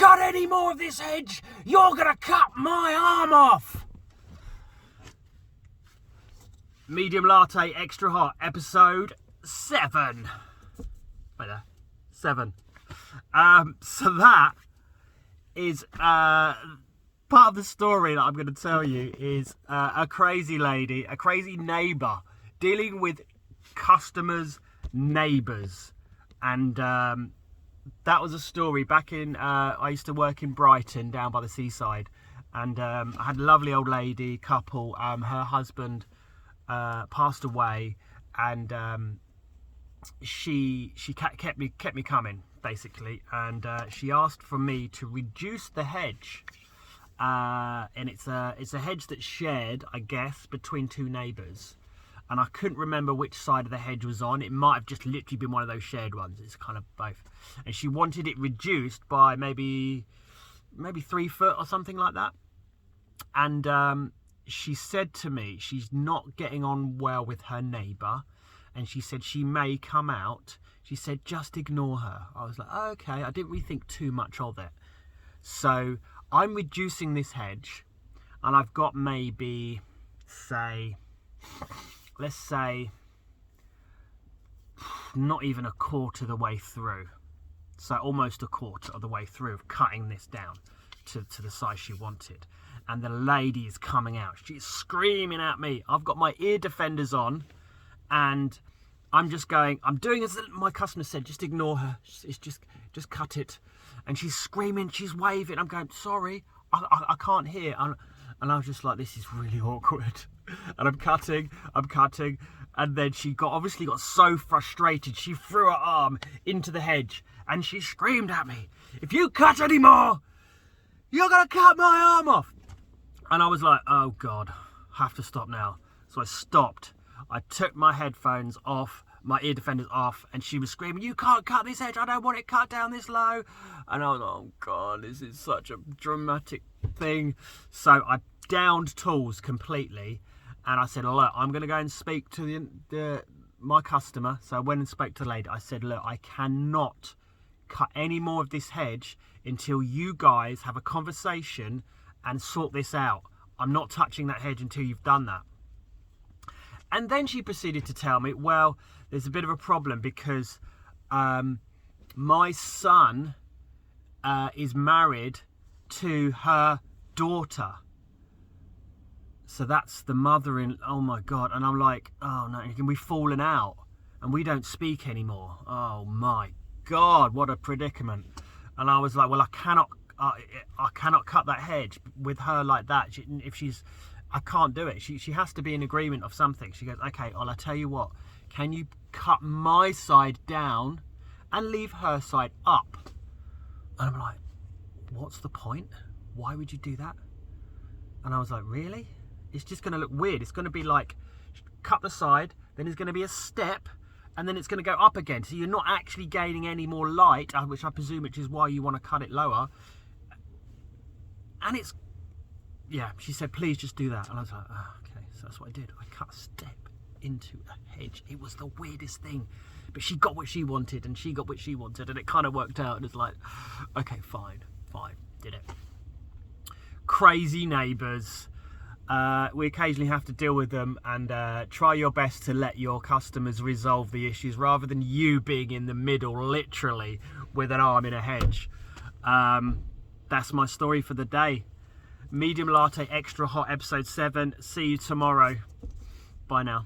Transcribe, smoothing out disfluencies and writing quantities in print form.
cut any more of this hedge, you're gonna cut my arm off. Medium latte, extra hot, episode 7. Right there, 7. So that is part of the story that I'm going to tell you is a crazy lady, a crazy neighbour dealing with customers' neighbours. And that was a story back in, I used to work in Brighton down by the seaside. And I had a lovely old lady couple, her husband passed away, and she kept me coming basically, and she asked for me to reduce the hedge, and it's a hedge that's shared, I guess, between 2 neighbours, and I couldn't remember which side of the hedge was on. It might have just literally been one of those shared ones. It's kind of both, and she wanted it reduced by maybe 3 foot or something like that. And she said to me she's not getting on well with her neighbour, and she said she may come out. She said just ignore her. I was like, okay, I didn't really think too much of it. So I'm reducing this hedge, and I've got maybe, let's say, not even a quarter of the way through. So almost a quarter of the way through of cutting this down to the size she wanted. And the lady is coming out. She's screaming at me. I've got my ear defenders on, and I'm just going, I'm doing as my customer said, just ignore her. It's just cut it. And she's screaming, she's waving. I'm going, sorry, I can't hear. And I was just like, this is really awkward. And I'm cutting. And then she obviously got so frustrated, she threw her arm into the hedge and she screamed at me, if you cut any more, you're going to cut my arm off. And I was like, oh God, I have to stop now. So I stopped. I took my headphones off, my ear defenders off, and she was screaming, you can't cut this hedge, I don't want it cut down this low. And I was like, oh God, this is such a dramatic thing. So I downed tools completely, and I said, look, I'm going to go and speak to my customer. So I went and spoke to the lady. I said, look, I cannot cut any more of this hedge until you guys have a conversation and sort this out. I'm not touching that hedge until you've done that. And then she proceeded to tell me, well, there's a bit of a problem because my son is married to her daughter. So that's the mother-in-law. Oh my God. And I'm like, oh no, we've fallen out and we don't speak anymore. Oh my God, what a predicament. And I was like, well, I cannot cut that hedge with her like that. I can't do it. She has to be in agreement of something. She goes, okay, well, I'll tell you what. Can you cut my side down and leave her side up? And I'm like, what's the point? Why would you do that? And I was like, really? It's just going to look weird. It's going to be like, cut the side, then there's going to be a step, and then it's going to go up again. So you're not actually gaining any more light, which I presume which is why you want to cut it lower. And it's, yeah, she said, please just do that. And I was like, oh, okay. So that's what I did. I cut a step into a hedge. It was the weirdest thing. But she got what she wanted, and she got what she wanted, and it kind of worked out. And it's like, okay, fine, did it. Crazy neighbours. We occasionally have to deal with them, and try your best to let your customers resolve the issues rather than you being in the middle, literally, with an arm in a hedge. That's my story for the day. Medium latte, extra hot, episode 7. See you tomorrow. Bye now.